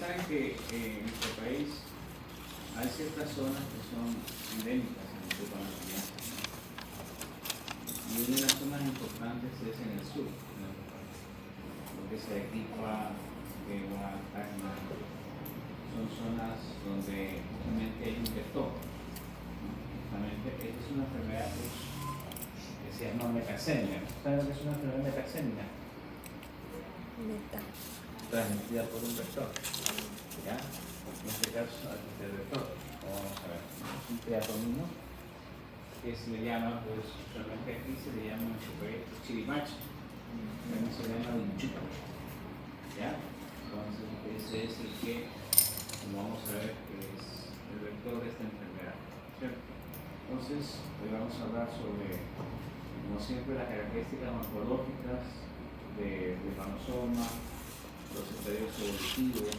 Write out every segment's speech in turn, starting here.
saben que en nuestro país hay ciertas zonas que son endémicas en el tipo de crianza, ¿no? Y una de las zonas importantes es en el sur, ¿no? Lo que se equipa, Quegua, Tacna, son zonas donde justamente hay un vector, ¿no? Justamente esta es una enfermedad que se llama metasemia. ¿Saben lo que es una enfermedad metasémica? Transmitida por un vector, ¿ya? En este caso, el vector, vamos a ver, es un triatomino que se le llama, pues, usualmente aquí se le llama en su país chirimacho, también se le llama vinchuco, ¿ya? Entonces, ese es el que, como vamos a ver, que es el vector de esta enfermedad, ¿cierto? Entonces, hoy vamos a hablar sobre, como siempre, las características morfológicas del panosoma, los estadios evolutivos,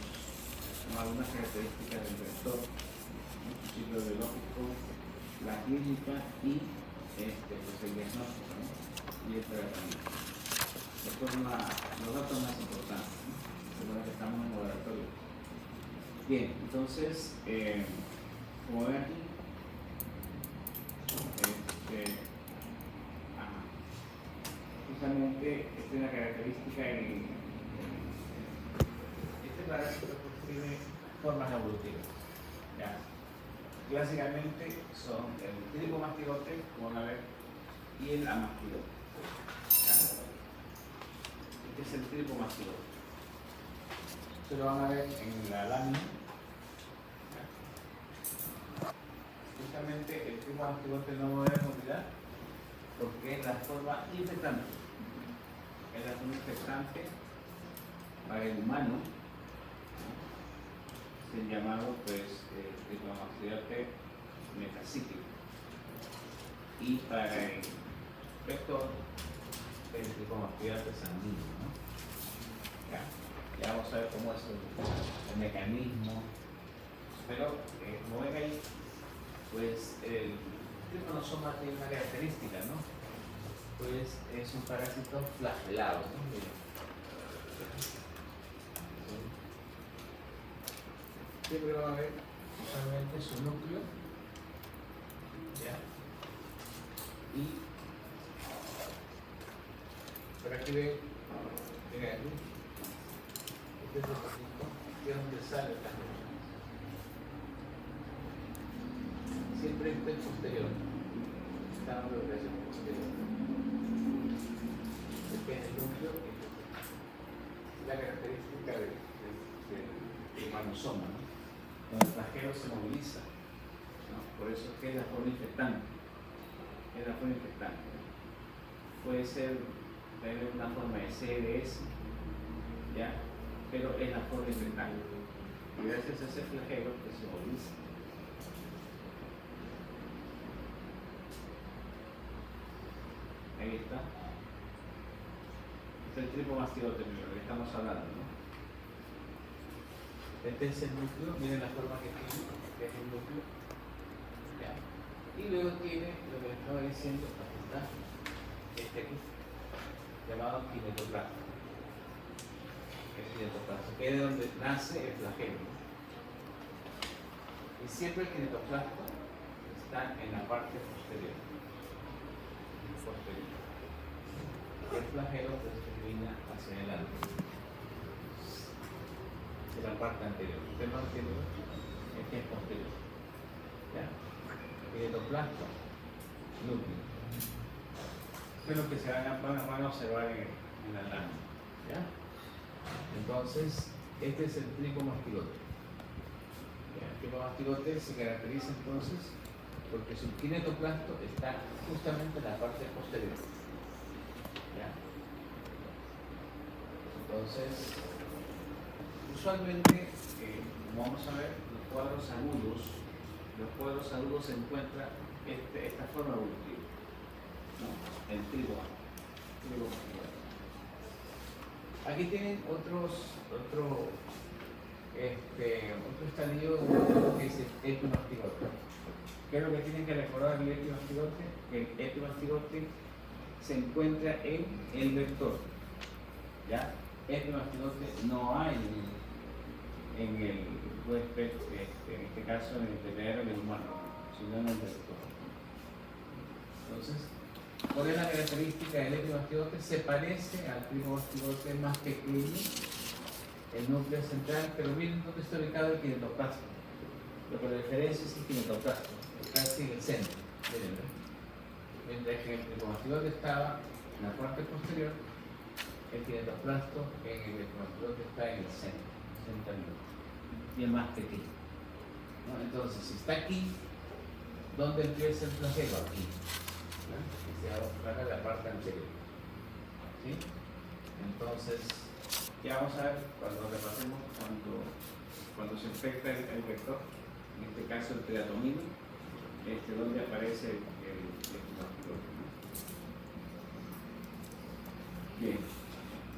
algunas características del vector, el ciclo biológico, la clínica y pues el diagnóstico, ¿no? Y el tratamiento. Estos son los datos más importantes, ¿no? Recuerda que estamos en el laboratorio. Bien, entonces, como ven aquí, justamente esta es una característica y este parásito describe formas evolutivas, ¿ya? Básicamente son el tripomastigote, como van a ver, y el amastigote, ¿ya? Este es el tripomastigote. Esto lo van a ver en la lámina, ¿ya? Justamente el tripomastigote no lo deben olvidar porque es la forma infectante. Es la forma infectante para el humano, es el llamado, pues, tripomastigote metacíclico. Y para el vector, el tripomastigote sanguíneo, ¿no? Ya vamos a ver cómo es el mecanismo. Pero, como ven ahí, pues el tripanosoma tiene una característica, ¿no? Pues es un parásito flagelado, ¿no? Siempre va a haber usualmente su núcleo, ¿ya? Y por aquí ven, miren aquí, este es el poquito, que es donde sale la luz. Siempre está el posterior, está dando la operación posterior. Este es el núcleo, la característica del panosoma, ¿no? Cuando el flagelo se moviliza, ¿no? Por eso es que es la forma infectante. Es la forma infectante, ¿no? Puede ser tener una forma de CDS, ¿ya? Pero es la forma infectante. Y gracias a ese flagelo que se moviliza. Ahí está. Este es el tripomastigote del que estamos hablando, ¿no? Este es el núcleo, miren la forma que tiene, que es el núcleo, ¿ya? Y luego tiene lo que les estaba diciendo, aquí está, este aquí, llamado kinetoplasma. El kinetoplasma, que es de donde nace el flagelo, ¿no? Y siempre el kinetoplasma está en la parte posterior. El flagelo pues termina hacia adelante, de la parte anterior. ¿Usted no entiende? Este es posterior, ¿ya? Kinetoplasma, núcleo. Esto es lo que se van a observar en la lámina, ¿ya? Entonces, este es el tripomastigote. El tripomastigote se caracteriza entonces porque su kinetoplasto está justamente en la parte posterior, ¿ya? Entonces, usualmente, como vamos a ver, los cuadros agudos se encuentran esta forma evolutiva, ¿no? El tripomastigote. Aquí tienen otro estadio que es el epimastigote. ¿Qué es lo que tienen que recordar del epimastigote? Que el epimastigote se encuentra en el vector, ¿ya? Epimastigote no hay en el huésped, en este caso en el veterinario del humano, sino en el vector. Entonces, ¿cuál es la característica del equimastigote? Se parece al trigomastigote más pequeño, el núcleo central, pero miren dónde está ubicado el kinetoplasma. Lo que lo diferencia es el kinetoplasma, está casi en el centro. Miren, ¿eh? Mientras que el trigomastigote estaba en la parte posterior, el kinetoplasma en el equimastigote está en el centro, y el más pequeño, ¿no? Entonces, si está aquí, ¿dónde empieza el flagelo? Aquí, ¿no? Y se abre la parte anterior, ¿sí? Entonces, ya vamos a ver cuando repasemos, cuando se infecta el vector, en este caso el triatomino, donde aparece el equimastigote, ¿no? Bien,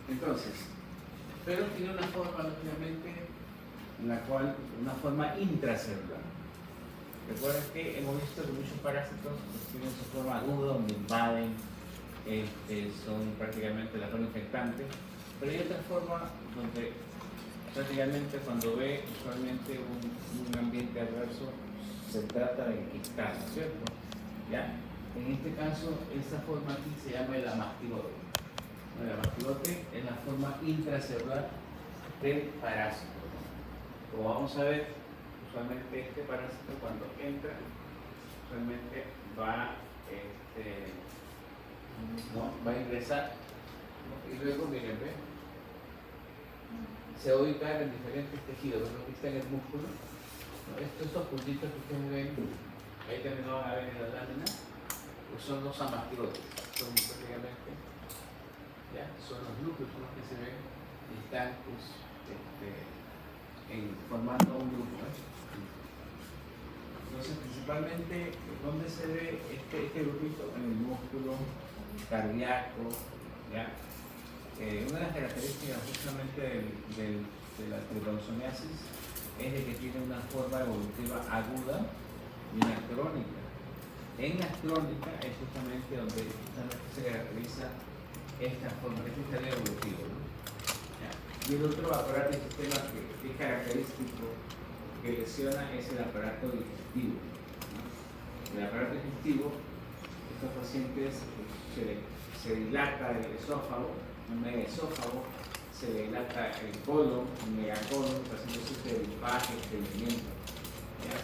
entonces, pero tiene una forma, lógicamente, en la cual, una forma intracelular. Recuerden que hemos visto que muchos parásitos tienen su forma aguda, donde invaden, son prácticamente la forma infectante, pero hay otra forma donde prácticamente cuando ve usualmente un ambiente adverso se trata de enquistar, ¿no es cierto? ¿Ya? En este caso, esta forma aquí se llama el amastigote. El amastigote es la forma intracelular del parásito. Como vamos a ver, usualmente este parásito cuando entra, usualmente va a ingresar, ¿no? Y luego, miren, ¿ve? Se va a ubicar en diferentes tejidos, ¿no? Aquí está en el músculo, ¿no? Estos puntitos que ustedes ven, ahí también lo van a ver en la lámina, pues son los amastigotes, son prácticamente, ¿ya? Son los núcleos con los que se ven y están, pues, formando un grupo, ¿eh? Entonces, principalmente, ¿dónde se ve este grupito? En el músculo cardíaco, ¿ya? Una de las características justamente de la tripanosomiasis es de que tiene una forma evolutiva aguda y una crónica. En la crónica es justamente donde se caracteriza esta forma, este estadio evolutivo, ¿no? Y el otro aparato del sistema que es característico, que lesiona, es el aparato digestivo, ¿no? El aparato digestivo, estos pacientes se dilata el esófago, un megaesófago, se dilata el colon, un megacolon, el paciente sufre de linfaje, estreñimiento,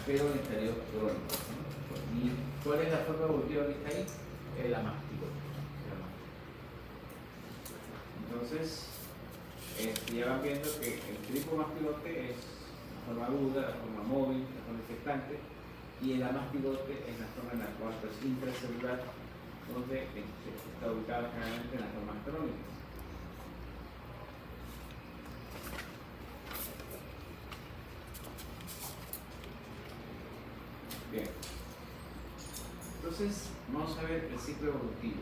pero en estadio crónico, ¿no? ¿Y cuál es la forma evolutiva que está ahí? El amastigote. Entonces, ya van viendo que el tricomastigote es la forma aguda, la forma móvil, la forma infectante, y el amastigote es la forma en la cual es intracelular, donde está ubicado generalmente en las formas crónicas. Bien. Entonces, vamos a ver el ciclo evolutivo.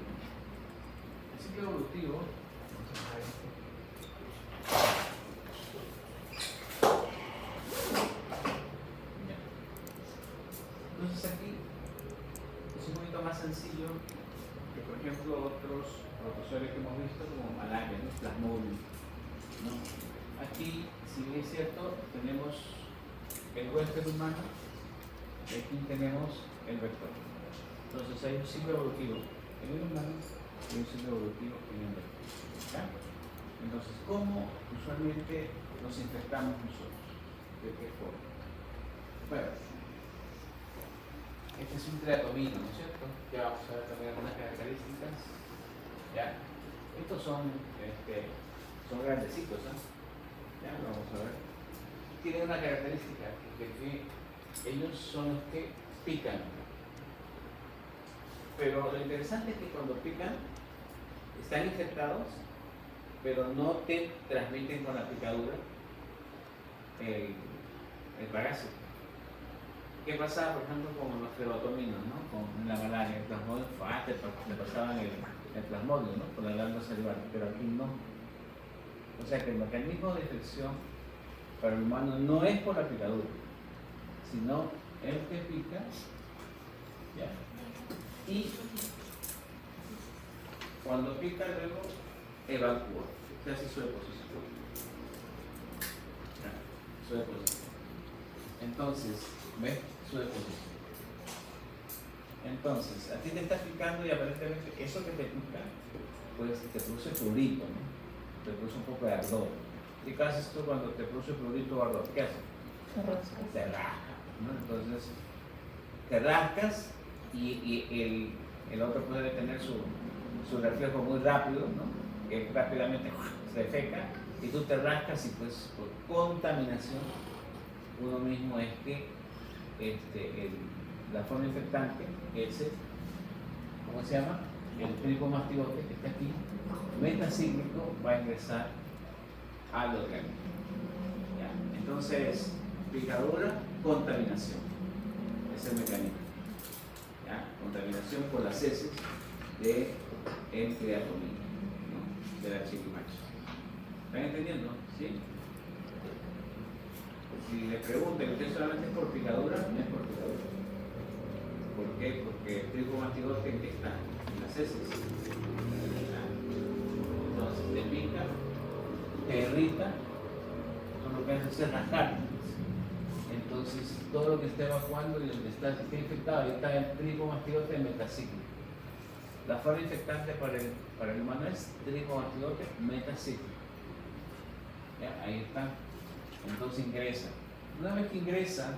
El ciclo evolutivo, entonces aquí es un poquito más sencillo que, por ejemplo, otros protozoarios que hemos visto como malaria, ¿no? Plasmodium, ¿no? Aquí, si bien es cierto, tenemos el huésped humano y aquí tenemos el vector. Entonces hay un ciclo evolutivo en el humano y un ciclo evolutivo en el vector, ¿ya? Entonces, ¿cómo usualmente nos infectamos nosotros? ¿De qué forma? Bueno, este es un triatomino, ¿no es cierto? Ya vamos a ver también algunas características. ¿Ya? Estos son grandecitos, ¿eh? Ya lo vamos a ver. Tienen una característica de que ellos son los que pican. Pero lo interesante es que cuando pican, están infectados, pero no te transmiten con la picadura el parásito. ¿Qué pasaba, por ejemplo, con los flebotominos, ¿no? Con la malaria, el plasmodio, le pasaban el plasmodio, ¿no? Por la glándula salivar, pero aquí no. O sea que el mecanismo de infección para el humano no es por la picadura, sino el que pica, ¿ya? Y cuando pica luego evacúa, se hace su deposición. su deposición. Entonces, ¿ves? Su deposición. Entonces, a ti te está picando y aparentemente eso que te pica, pues te produce prurito, ¿no? Te produce un poco de ardor. ¿Y qué haces tú cuando te produce prurito o ardor? ¿Qué haces? Te rascas, ¿no? Entonces, te rascas y el otro puede tener su reflejo muy rápido, ¿no? Que rápidamente se defeca y tú te rascas y pues por contaminación uno mismo es que la forma infectante, ese, ¿cómo se llama? El tricomastigote que está aquí, metacíclico, va a ingresar al organismo. ¿Ya? Entonces, picadura, contaminación. Ese es el mecanismo. ¿Ya? Contaminación por las heces de el creatomina, ¿no? De la chiquimacha. ¿Están entendiendo? ¿Sí? Si le preguntan, ¿usted solamente es por picadura? No es por picadura. ¿Por qué? Porque el tricomastigote está en las heces. Entonces te pica, te irrita, todo lo que hace es rascar. Entonces todo lo que esté evacuando y donde está infectado, ahí está el tricomastigote metacíclico. La forma infectante para el humano es tricomastigote metacíclico. ¿Ya? Ahí está. Entonces ingresa. Una vez que ingresa,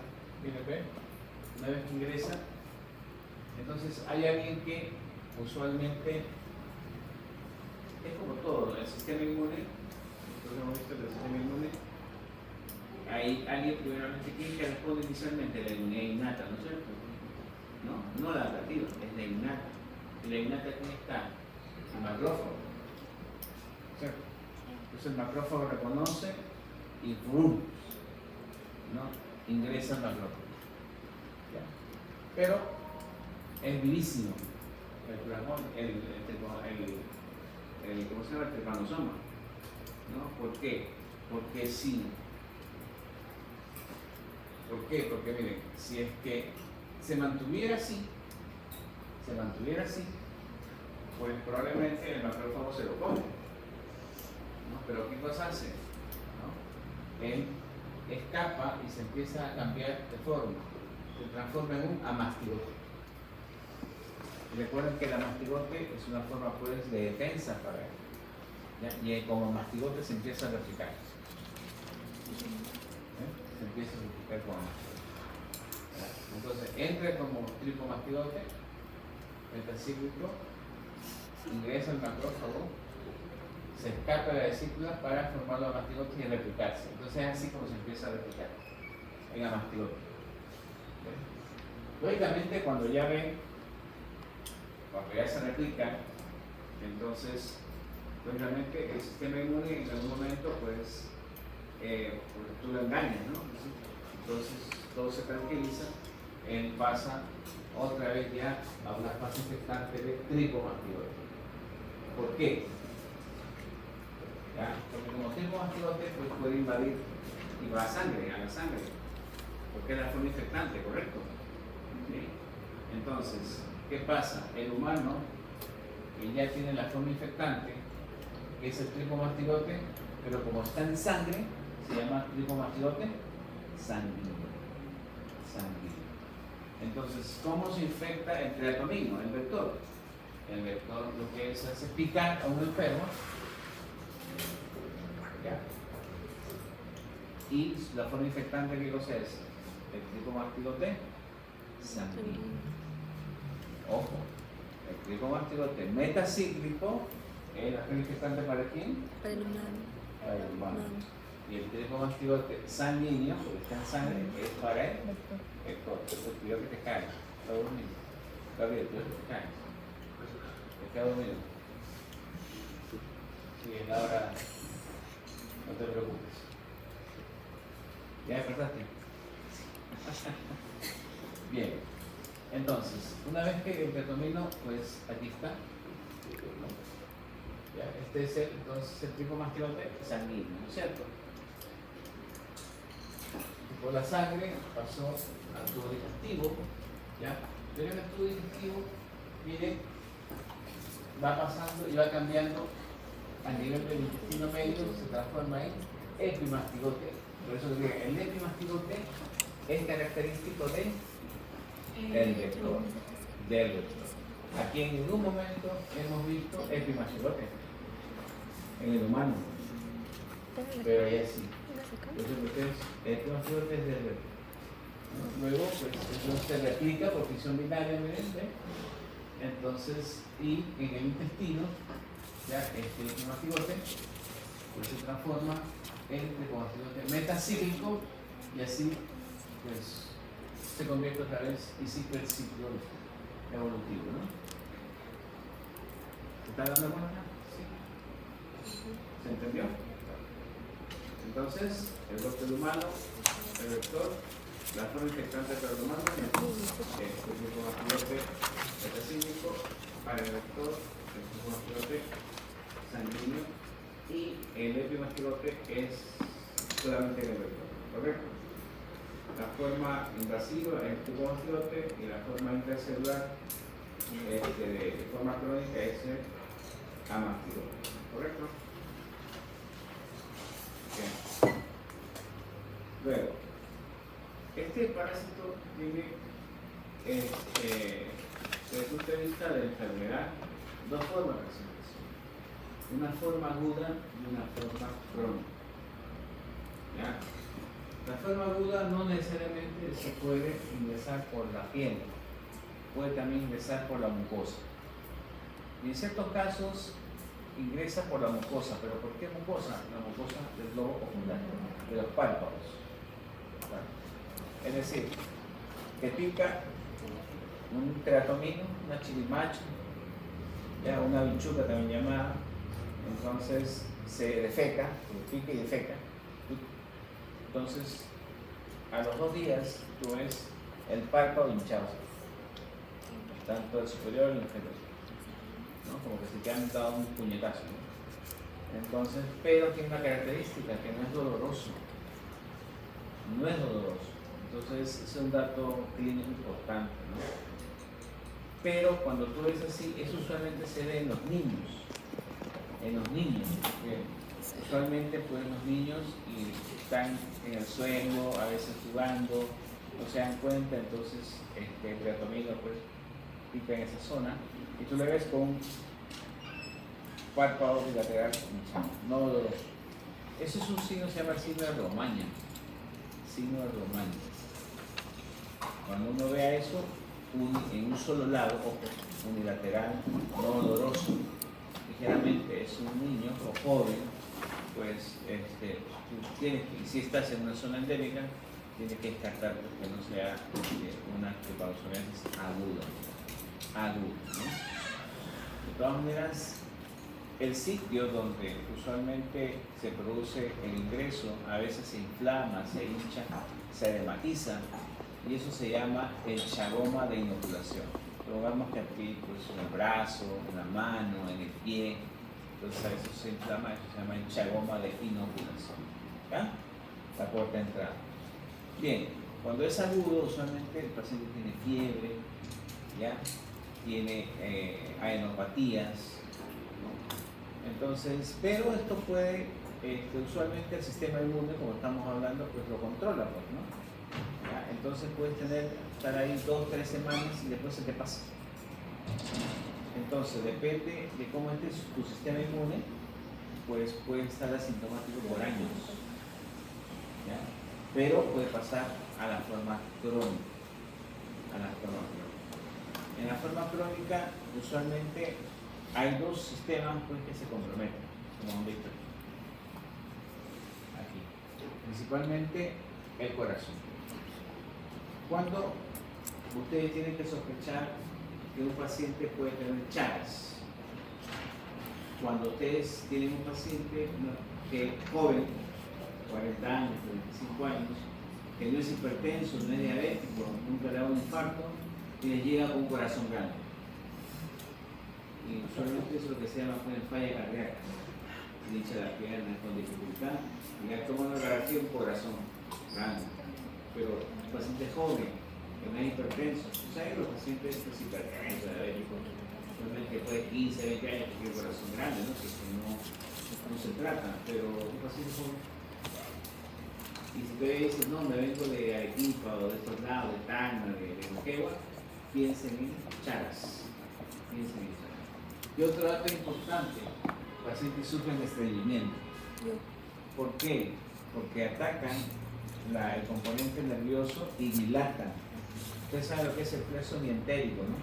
una vez que ingresa, entonces hay alguien que usualmente es como todo, el sistema inmune, nosotros hemos visto que el sistema inmune, hay alguien primeramente que responde inicialmente a la inmunidad innata, ¿no es cierto? No la adaptativa, es la innata. Y la innata aquí está, el macrófago, ¿cierto? Entonces el macrófago reconoce y ¡brum! ¿No? Ingresa al macrófago. ¿Ya? Pero es vivísimo el plasmón, ¿cómo se llama? El trypanosoma. ¿No? ¿Por qué? Porque sí. ¿Por qué? Porque miren, si es que se mantuviera así, pues probablemente el macrófago se lo come. ¿No? Pero ¿qué cosa hace? ¿No? Él escapa y se empieza a cambiar de forma, se transforma en un amastigote. Y recuerden que el amastigote es una forma pues de defensa para él, ¿ya? Y como amastigote se empieza a replicar. Se empieza a replicar como amastigote. Entonces entra como tricomastigote metacíclico, ingresa al macrófago, se escapa de la vesícula para formar los amastigotes y replicarse. Entonces es así como se empieza a replicar en amastigote. Lógicamente cuando ya se replica, entonces lógicamente el sistema inmune en algún momento pues tú lo engañas, ¿no? Entonces todo se tranquiliza, él pasa otra vez ya a una fase infectante de tricomastigote. ¿Por qué? ¿Ya? Porque como tricomastigote pues puede invadir y va a la sangre, porque es la forma infectante, ¿correcto? ¿Sí? Entonces, ¿qué pasa? El humano que ya tiene la forma infectante, que es el tricomastigote, pero como está en sangre, se llama tricomastigote sanguíneo. Entonces, ¿cómo se infecta el creatomino, el vector? El vector lo que se hace es picar a un enfermo, ¿ya? Y la forma infectante, ¿qué cosa es? El tricomastigote sanguíneo. Ojo, el tricomastigote metacíclico es la forma infectante para quién? Para el humano. Para el humano. Y el tricomastigote sanguíneo, porque está en sangre, es para el vector. Cuidado que te caes, está dormido. Gabriel, cuidado que te caes. Te quedas dormido. Sí, es la hora. No te preocupes. ¿Ya despertaste? Bien. Entonces, una vez que el creatomino, pues aquí está. ¿Ya? Este es entonces el tricomastigote sanguíneo, ¿no es cierto? Por la sangre pasó al tubo digestivo, ¿ya? Pero en el tubo digestivo, miren, va pasando y va cambiando a nivel del intestino medio, se transforma en epimastigote Por eso digo, el epimastigote es característico del vector. Aquí en ningún momento hemos visto epimastigote en el humano, pero ya sí. Entonces, epimastigote es del vector. Luego, pues eso se replica por fisión binaria, ¿ves? Entonces, y en el intestino, ya este epimastigote pues se transforma en epimastigote metacíclico y así pues se convierte otra vez y sigue el ciclo evolutivo, ¿no? ¿Se está dando cuenta? ¿Sí? ¿Se entendió? Entonces, el vector humano, el vector, la forma infectante para el humano, el epimastigote metacíclico para el vector, el epimastigote sanguíneo, y el epimastigote es solamente en el vector, ¿correcto? La forma invasiva es el epimastigote y la forma intracelular de forma crónica es el amastigote, ¿correcto? Bien. Luego, este parásito tiene desde el punto de vista de la enfermedad dos formas de presentación, una forma aguda y una forma crónica. ¿Ya? La forma aguda no necesariamente se puede ingresar por la piel, puede también ingresar por la mucosa. Y en ciertos casos ingresa por la mucosa, pero ¿por qué mucosa? La mucosa del globo ocular, de los párpados. Es decir, te pica un teratomino, una chirimacha, ya una bichuca también llamada, entonces se defeca, pica y defeca. Entonces, a los 2 días tú ves el párpado hinchado, tanto el superior como el inferior, ¿no? Como que se te han dado un puñetazo, ¿no? Entonces, pero tiene una característica que no es doloroso, no es doloroso. Entonces, es un dato clínico importante, ¿no? Pero cuando tú ves así, eso usualmente se ve en los niños, porque usualmente pues los niños están en el suelo, a veces jugando, no se dan cuenta, entonces el teratomino pues pica en esa zona y tú le ves con un párpado bilateral no doloroso. Eso es un signo, se llama el signo de Romaña. Signo de Romaña. Cuando uno vea eso en un solo lado, ojo, unilateral, no doloroso, ligeramente es un niño o joven, pues tienes que, si estás en una zona endémica, tienes que descartar que no sea una epipausoriasis aguda, ¿no? De todas maneras, el sitio donde usualmente se produce el ingreso a veces se inflama, se hincha, se edematiza y eso se llama el chagoma de inoculación. Pongamos que aquí pues, en el brazo, en la mano, en el pie, entonces a veces se inflama, eso se llama el chagoma de inoculación. ¿Ya? La puerta de entrada. Bien, cuando es agudo usualmente el paciente tiene fiebre, ¿ya? Tiene adenopatías. Entonces, pero esto puede, usualmente el sistema inmune, como estamos hablando, pues lo controla, pues, ¿no? ¿Ya? Entonces puedes estar ahí 2 o 3 semanas y después se te pasa. Entonces, depende de cómo esté tu sistema inmune, pues puede estar asintomático por años. ¿Ya? Pero puede pasar a la forma crónica. En la forma crónica, usualmente hay 2 sistemas pues, que se comprometen, como han visto aquí. Principalmente el corazón. Cuando ustedes tienen que sospechar que un paciente puede tener Chagas, cuando ustedes tienen un paciente que es joven, 40 años, 35 años, que no es hipertenso, no es diabético, nunca le da un infarto, y les llega con un corazón grande. Y usualmente eso es lo que se llama falla cardíaca. Se hincha las piernas con dificultad y ya toma una radiografía un corazón grande. Pero un paciente joven, que no es hipertenso, ¿sabes? Los pacientes hipertensos, diabéticos, usualmente después de 15, 20 años tiene un corazón grande, ¿no? Que no se trata, pero un paciente joven Y si tú le dices, no, me vengo de Arequipa o de estos lados, de Tacna, de Moquegua, piensen en Chagas. Piensen en Chagas. Y otro dato importante, pacientes sufren de estreñimiento. ¿Por qué? Porque atacan el componente nervioso y dilatan. Usted sabe lo que es el plexo mientérico, ¿no?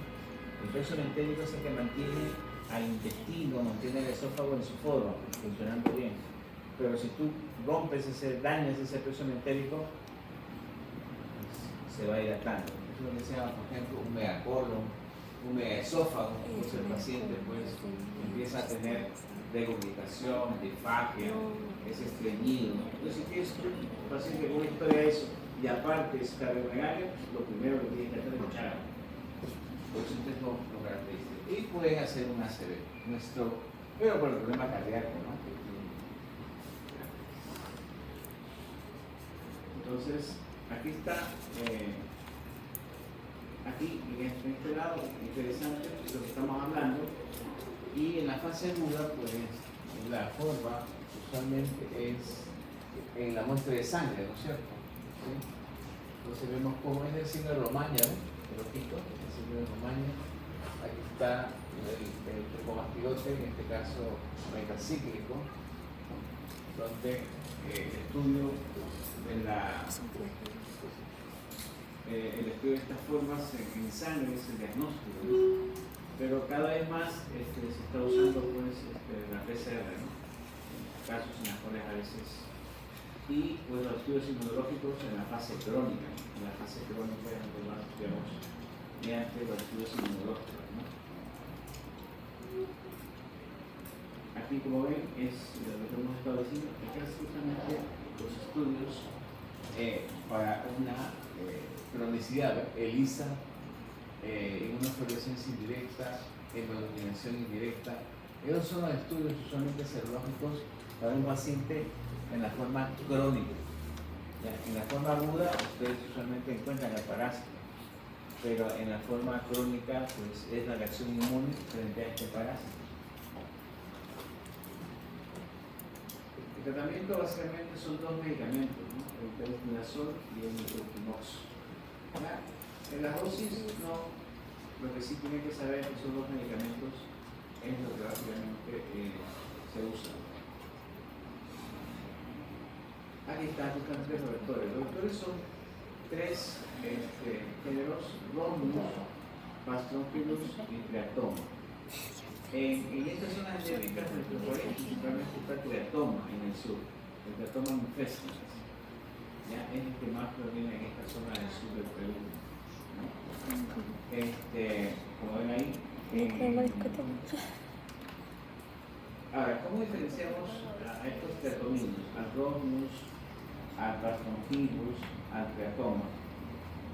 El plexo mientérico es el que mantiene al intestino, mantiene el esófago en su forma, funcionando bien. Pero si tú rompes dañas ese plexo mientérico, se va dilatando. Eso es lo que se llama, por ejemplo, un megacolon, un megaesófago. Entonces el paciente pues empieza a tener regurgitación, disfagia, es estreñido. Entonces si tienes un paciente con una historia de eso y aparte es cardiomegalia, lo primero que tienes que hacer es echar agua. Por eso es lo característico. Y pueden hacer un ACV, pero por el problema cardíaco, ¿no? Entonces, aquí está, aquí en este lado, interesante lo que estamos hablando. Y en la fase aguda, pues la forma usualmente es en la muestra de sangre, ¿no es cierto? ¿Sí? Entonces vemos cómo es el signo de Romaña, ¿no? El ojito, el signo de Romaña. Aquí está el tropomastigote, en este caso metacíclico, donde el estudio de estas formas en sangre es el diagnóstico, ¿no? Pero cada vez más se está usando pues, la PCR, ¿no? En casos en los cuales a veces, y pues los estudios inmunológicos en la fase crónica, ¿no? En la fase crónica es donde más estudiamos mediante los estudios inmunológicos, ¿no? Aquí, como ven, es lo que hemos estado diciendo, acá es justamente los estudios para una cronicidad, ELISA, inmunofluorescencia indirecta, hemodenominación indirecta. Esos son los estudios usualmente serológicos para un paciente en la forma crónica. ¿Ya? En la forma aguda, ustedes usualmente encuentran el parásito, pero en la forma crónica, pues es la reacción inmune frente a este parásito. El tratamiento básicamente son dos medicamentos, ¿no? El peristinazol y el metotrexato. En las dosis, no, lo que sí tienen que saber es que esos dos medicamentos es lo que básicamente se usa. Aquí están justamente los vectores. Los vectores son tres géneros: Romulus, Pastrophyllus y Triatoma. En estas zonas endémicas del país principalmente está el Triatoma en el sur, el Triatoma infestis. Ya es el que más proviene en esta zona del sur del Perú. Como ven ahí. Ahora, ¿cómo diferenciamos a estos triatominos? Al Romulus, al Pastrophyllus, al Triatoma.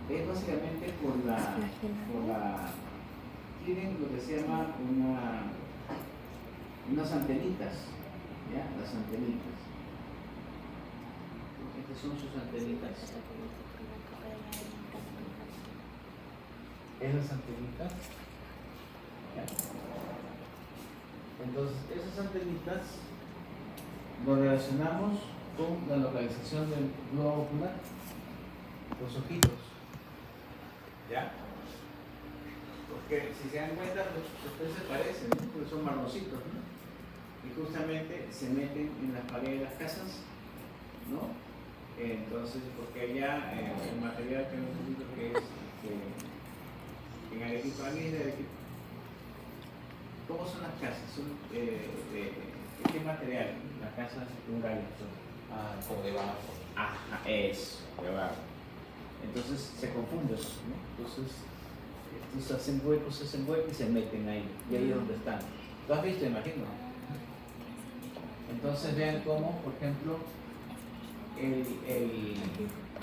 Es básicamente tienen lo que se llama unas antenitas, ¿ya? Las antenitas. Estas son sus antenitas. Esas antenitas. ¿Ya? Entonces, esas antenitas lo relacionamos con la localización del globo ocular, los ojitos. ¿Ya? Porque si se dan cuenta, ustedes se parecen, ¿no? Porque son marroncitos, ¿no? Y justamente se meten en las paredes de las casas, ¿no? Entonces, porque allá el material que hemos visto que es en Arequipa, ¿alguien es de Arequipa? ¿Cómo son las casas? ¿Son de qué material? Las casas rurales son. Como de barro. Ajá, eso, de barro. Entonces se confunden, ¿no? Entonces hacen huecos y se meten ahí. Y ahí es donde están. ¿Lo has visto, imagino? Entonces vean cómo, por ejemplo,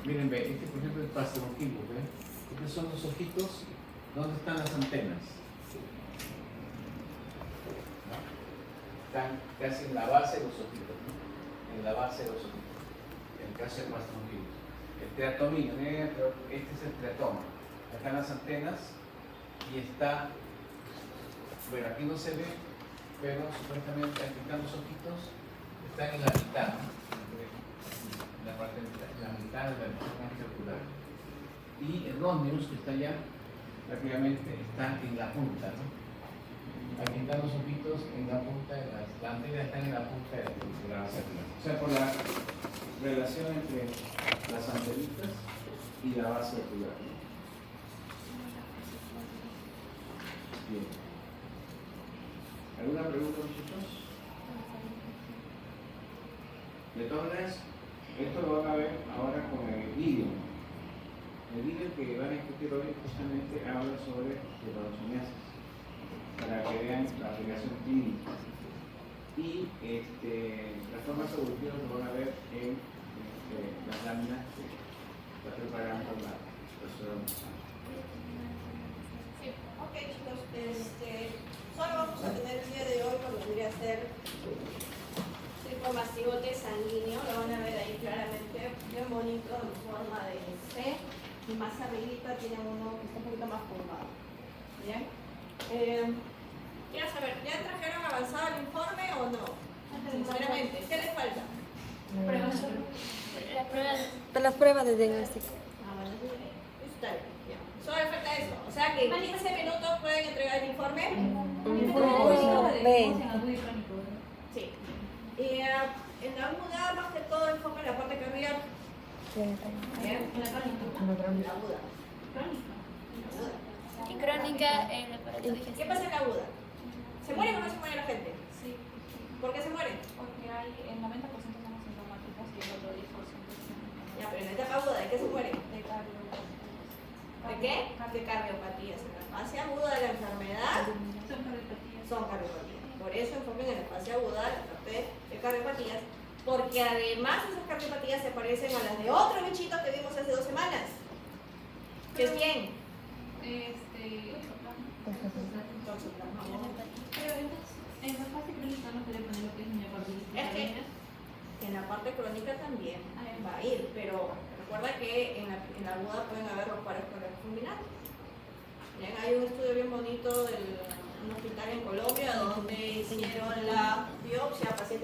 miren, ve, por ejemplo el Pastrophyllus, ¿ven? Estos son los ojitos, ¿dónde están las antenas? ¿No? Están casi en la base de los ojitos, ¿no? En la base de los ojitos. En el caso del Pastrophyllus. El triatomino, este es el triatoma. Acá están las antenas y está, bueno, aquí no se ve, pero supuestamente aquí están los ojitos, están en la mitad, ¿no? la parte la mitad de la distancia ocular. Y el rómulus, que está allá, prácticamente está en la punta, ¿no? Aquí están los ojitos en la punta de las antenas, están en la punta de la base ocular. O sea, por la relación entre las antenitas y la base ocular, ¿no? Bien. ¿Alguna pregunta, muchachos? De todas maneras, esto lo van a ver ahora con el vídeo. El vídeo que van a discutir hoy justamente habla sobre hepatosomiasis, para que vean la aplicación clínica. Y las formas evolutivas lo van a ver en las láminas que está preparando la profesora Monsanto. Sí, ok chicos, solo vamos a tener el día de hoy cuando vendría a ser tricomastigote sanguíneo, lo van a ver ahí claramente, bien bonito en forma de C, y más arribita tiene uno que está un poquito más curvado. Bien. Quiero saber, ¿ya trajeron avanzado el informe o no? Sinceramente, ¿qué les falta? Las pruebas de diagnóstico. Bueno, está bien, ya. Solo le falta eso. O sea que en 15 minutos pueden entregar el informe. Sí. En la aguda, más que todo, enfoca en la parte cardíaca. Bien. En la aguda. Y crónica en el aparato digestivo. ¿Qué pasa en la aguda? ¿Se muere o no se muere la gente? Sí, ¿Por qué se muere? porque hay el 90% son asintomáticos y el otro 10% son Ya, pero en la etapa aguda, ¿de qué se muere? de cardiopatías. ¿De qué? De cardiopatías. En la fase aguda de la enfermedad Son cardiopatías. son cardiopatías. Por eso enfoquen en la fase aguda, la parte de cardiopatías, porque además esas cardiopatías se parecen a las de otro bichito que vimos hace 2 semanas. ¿Que es quién? Pero en la fase crónica no puede poner lo que es miocarditis. Es que en la parte crónica también va a ir, pero recuerda que en la aguda pueden haber los paros fulminantes. Bien, hay un estudio bien bonito de un hospital en Colombia donde hicieron la biopsia a pacientes